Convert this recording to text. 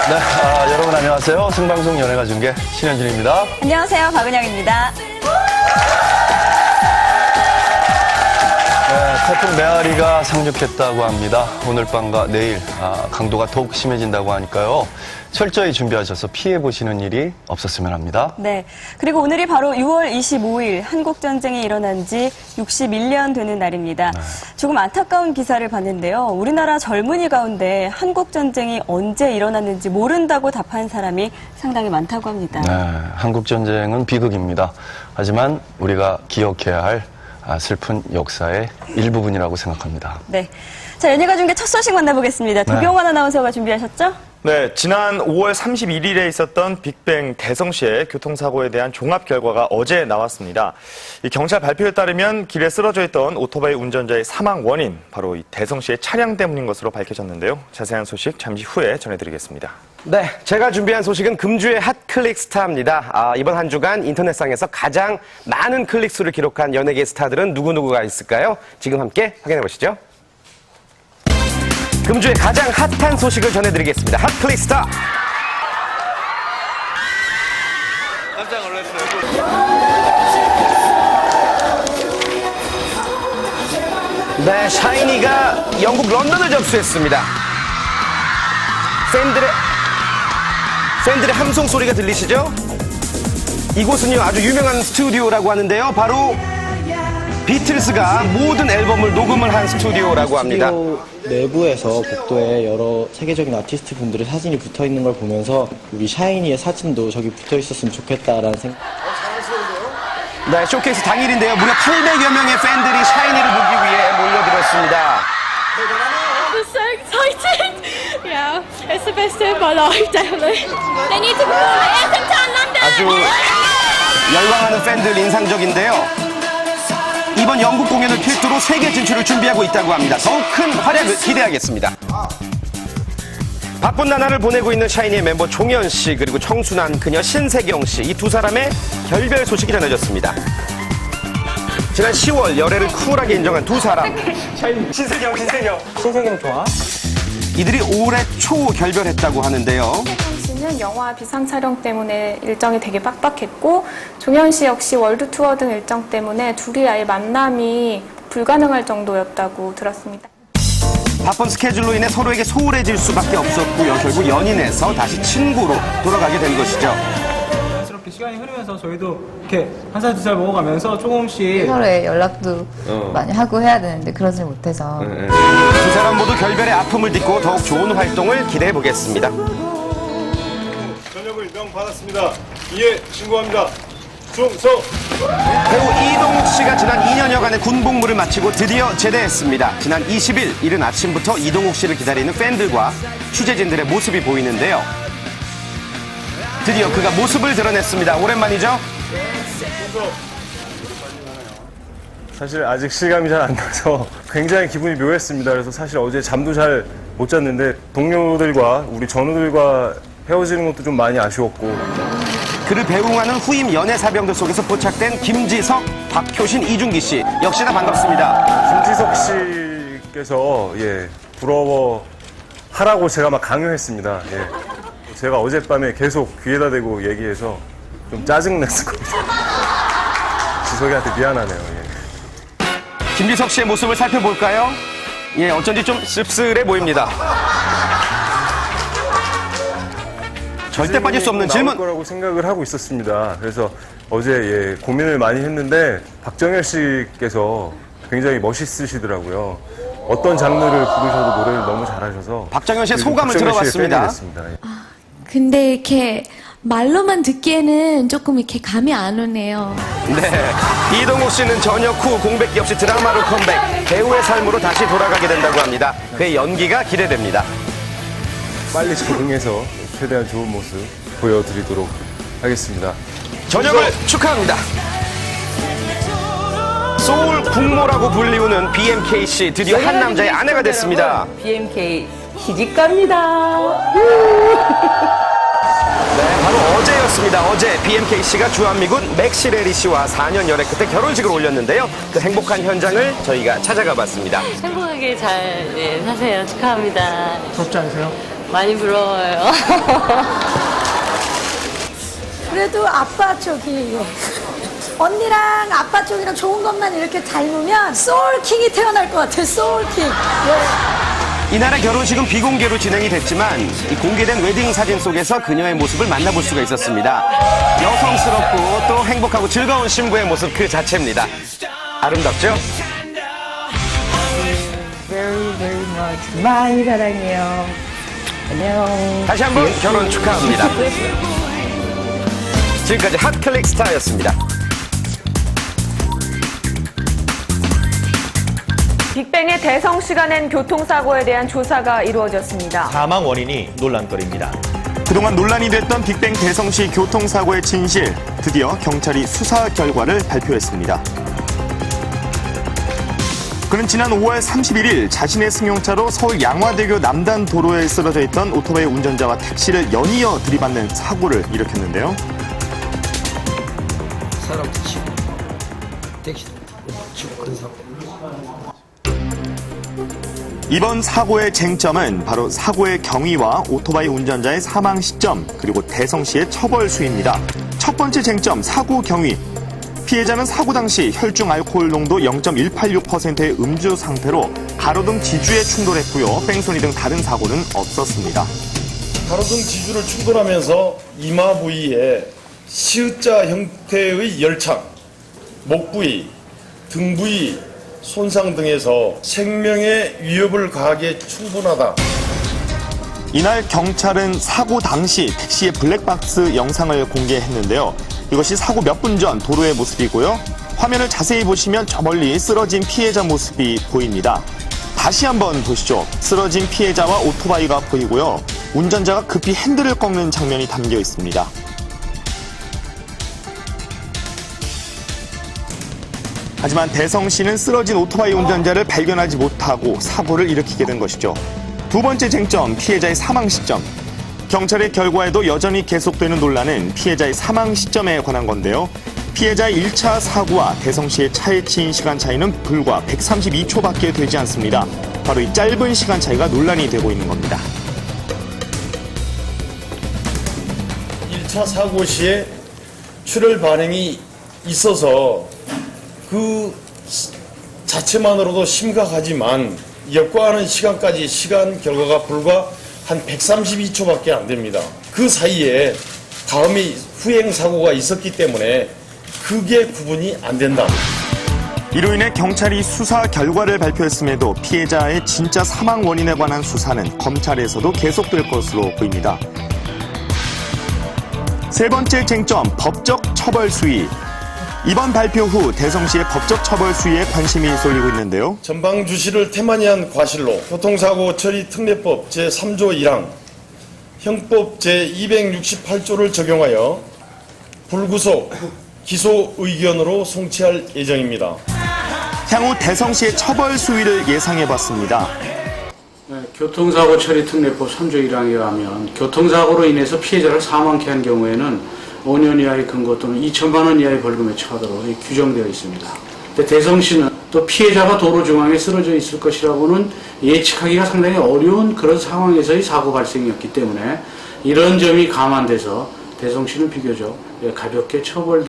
네, 여러분 안녕하세요. 생방송 연예가 중계 신현준입니다. 안녕하세요. 박은영입니다. 네, 태풍 메아리가 상륙했다고 합니다. 오늘 밤과 내일 강도가 더욱 심해진다고 하니까요. 철저히 준비하셔서 피해보시는 일이 없었으면 합니다. 네. 그리고 오늘이 바로 6월 25일 한국전쟁이 일어난 지 61년 되는 날입니다. 네. 조금 안타까운 기사를 봤는데요. 우리나라 젊은이 가운데 한국전쟁이 언제 일어났는지 모른다고 답한 사람이 상당히 많다고 합니다. 네, 한국전쟁은 비극입니다. 하지만 우리가 기억해야 할 슬픈 역사의 일부분이라고 생각합니다. 네. 자, 연예가 중계 첫 소식 만나보겠습니다. 도경환 아나운서가 준비하셨죠? 네, 지난 5월 31일에 있었던 빅뱅 대성시의 교통사고에 대한 종합 결과가 어제 나왔습니다. 이 경찰 발표에 따르면 길에 쓰러져 있던 오토바이 운전자의 사망 원인, 바로 이 대성시의 차량 때문인 것으로 밝혀졌는데요. 자세한 소식 잠시 후에 전해드리겠습니다. 네, 제가 준비한 소식은 금주의 핫클릭 스타입니다. 이번 한 주간 인터넷상에서 가장 많은 클릭수를 기록한 연예계 스타들은 누구누구가 있을까요? 지금 함께 확인해 보시죠. 금주의 가장 핫한 소식을 전해드리겠습니다. 핫클릭 스타! 깜짝 놀랐어요. 네, 샤이니가 영국 런던을 접수했습니다. 팬들의 함성 소리가 들리시죠? 이곳은요, 아주 유명한 스튜디오라고 하는데요. 바로 비틀스가 모든 앨범을 녹음을 한 스튜디오라고 합니다. 내부에서 복도에 여러 세계적인 아티스트 분들의 사진이 붙어 있는 걸 보면서 우리 샤이니의 사진도 저기 붙어 있었으면 좋겠다라는 생각. 네, 쇼케이스 당일인데요. 무려 800여 명의 팬들이 샤이니를 보기 위해 몰려들었습니다. I'm so excited. Yeah, it's the best day of my life, definitely. They need to perform the Anthem Town London. 아주 열광하는 팬들 인상적인데요. 이번 영국 공연을 필두로 세계 진출을 준비하고 있다고 합니다. 더욱 큰 활약을 기대하겠습니다. 바쁜 나날을 보내고 있는 샤이니의 멤버 종현 씨 그리고 청순한 그녀 신세경 씨 이 두 사람의 결별 소식이 전해졌습니다. 지난 10월 열애를 쿨하게 인정한 두 사람. 신세경 좋아? 이들이 올해 초 결별했다고 하는데요. 신세경 씨는 영화 비상 촬영 때문에 일정이 되게 빡빡했고 종현 씨 역시 월드 투어 등 일정 때문에 둘이 아예 만남이 불가능할 정도였다고 들었습니다. 바쁜 스케줄로 인해 서로에게 소홀해질 수밖에 없었고요. 결국 연인에서 다시 친구로 돌아가게 된 것이죠. 자연스럽게 시간이 흐르면서 저희도 이렇게 한 살 두 살 먹어가면서 조금씩 서로의 연락도 많이 하고 해야 되는데 그러지 못해서 두 사람 모두 결별의 아픔을 딛고 더욱 좋은 활동을 기대해 보겠습니다. 전역을 명받았습니다. 이에 신고합니다. 충성! 배우 이동욱 씨가 지난 2년여간의 군복무를 마치고 드디어 제대했습니다. 지난 20일 이른 아침부터 이동욱 씨를 기다리는 팬들과 취재진들의 모습이 보이는데요. 드디어 그가 모습을 드러냈습니다. 오랜만이죠? 사실 아직 실감이 잘 안 나서 굉장히 기분이 묘했습니다. 그래서 사실 어제 잠도 잘 못 잤는데 동료들과 우리 전우들과 헤어지는 것도 좀 많이 아쉬웠고 그를 배웅하는 후임 연애사병들 속에서 포착된 김지석, 박효신, 이준기 씨 역시나 반갑습니다. 김지석 씨께서 부러워하라고 제가 막 강요했습니다. 제가 어젯밤에 계속 귀에다 대고 얘기해서 좀 짜증냈을 겁니다. 지석이한테 미안하네요. 김지석 씨의 모습을 살펴볼까요? 어쩐지 좀 씁쓸해 보입니다. 절대 빠질 수 없는 질문. 나올 거라고 생각을 하고 있었습니다. 그래서 어제 고민을 많이 했는데 박정현 씨께서 굉장히 멋있으시더라고요. 어떤 장르를 부르셔도 노래를 너무 잘하셔서 박정현 씨의 소감을 박정현 씨의 들어봤습니다. 팬이 됐습니다. 근데 이렇게 말로만 듣기에는 조금 이렇게 감이 안 오네요. 네, 이동욱 씨는 전역 후 공백기 없이 드라마로 컴백, 배우의 삶으로 다시 돌아가게 된다고 합니다. 그의 연기가 기대됩니다. 빨리 적응해서 최대한 좋은 모습 보여드리도록 하겠습니다. 전역을 축하합니다. 소울 국모라고 불리우는 BMK 씨 드디어 한 남자의 아내가 됐습니다. BMK 시집갑니다. 네, 바로 어제였습니다. 어제 BMKC가 주한미군 맥시레리 씨와 4년 연애 끝에 결혼식을 올렸는데요. 그 행복한 현장을 저희가 찾아가 봤습니다. 행복하게 잘 사세요. 축하합니다. 부럽지 않으세요? 많이 부러워요. 그래도 아빠 쪽이 언니랑 아빠 쪽이랑 좋은 것만 이렇게 닮으면 소울킹이 태어날 것 같아요. 소울킹. 이날의 결혼식은 비공개로 진행이 됐지만 이 공개된 웨딩 사진 속에서 그녀의 모습을 만나볼 수가 있었습니다. 여성스럽고 또 행복하고 즐거운 신부의 모습 그 자체입니다. 아름답죠? Very, very much. 많이 사랑해요. 안녕. 다시 한번 결혼 축하합니다. 지금까지 핫클릭 스타였습니다. 빅뱅의 대성 씨가 낸 교통사고에 대한 조사가 이루어졌습니다. 사망 원인이 논란거리입니다. 그동안 논란이 됐던 빅뱅 대성시 교통사고의 진실, 드디어 경찰이 수사 결과를 발표했습니다. 그는 지난 5월 31일 자신의 승용차로 서울 양화대교 남단 도로에 쓰러져 있던 오토바이 운전자와 택시를 연이어 들이받는 사고를 일으켰는데요. 사람 치고 택시 치고 큰 사고. 이번 사고의 쟁점은 바로 사고의 경위와 오토바이 운전자의 사망 시점, 그리고 대성 씨의 처벌 수위입니다. 첫 번째 쟁점, 사고 경위. 피해자는 사고 당시 혈중 알코올 농도 0.186%의 음주 상태로 가로등 지주에 충돌했고요. 뺑소니 등 다른 사고는 없었습니다. 가로등 지주를 충돌하면서 이마 부위에 C자 형태의 열창, 목 부위, 등 부위 손상 등에서 생명에 위협을 가하기에 충분하다. 이날 경찰은 사고 당시 택시의 블랙박스 영상을 공개했는데요. 이것이 사고 몇 분 전 도로의 모습이고요. 화면을 자세히 보시면 저 멀리 쓰러진 피해자 모습이 보입니다. 다시 한번 보시죠. 쓰러진 피해자와 오토바이가 보이고요. 운전자가 급히 핸들을 꺾는 장면이 담겨 있습니다. 하지만 대성 씨는 쓰러진 오토바이 운전자를 발견하지 못하고 사고를 일으키게 된 것이죠. 두 번째 쟁점, 피해자의 사망 시점. 경찰의 결과에도 여전히 계속되는 논란은 피해자의 사망 시점에 관한 건데요. 피해자의 1차 사고와 대성 씨의 차에 치인 시간 차이는 불과 132초밖에 되지 않습니다. 바로 이 짧은 시간 차이가 논란이 되고 있는 겁니다. 1차 사고 시에 출혈 반응이 있어서 그 자체만으로도 심각하지만 역과하는 시간까지 시간 결과가 불과 한 132초밖에 안 됩니다. 그 사이에 다음에 후행 사고가 있었기 때문에 그게 구분이 안 된다. 이로 인해 경찰이 수사 결과를 발표했음에도 피해자의 진짜 사망 원인에 관한 수사는 검찰에서도 계속될 것으로 보입니다. 세 번째 쟁점, 법적 처벌 수위. 이번 발표 후 대성 씨의 법적 처벌 수위에 관심이 쏠리고 있는데요. 전방주시를 태만히한 과실로 교통사고 처리 특례법 제3조 1항, 형법 제268조를 적용하여 불구속, 기소 의견으로 송치할 예정입니다. 향후 대성 씨의 처벌 수위를 예상해봤습니다. 교통사고 처리 특례법 3조 1항에 의하면 교통사고로 인해서 피해자를 사망케 한 경우에는 5년 이하의 금고 또는 2천만 원 이하의 벌금에 처하도록 규정되어 있습니다. 근데 대성 씨는 또 피해자가 도로 중앙에 쓰러져 있을 것이라고는 예측하기가 상당히 어려운 그런 상황에서의 사고 발생이었기 때문에 이런 점이 감안돼서 대성 씨는 비교적 가볍게 처벌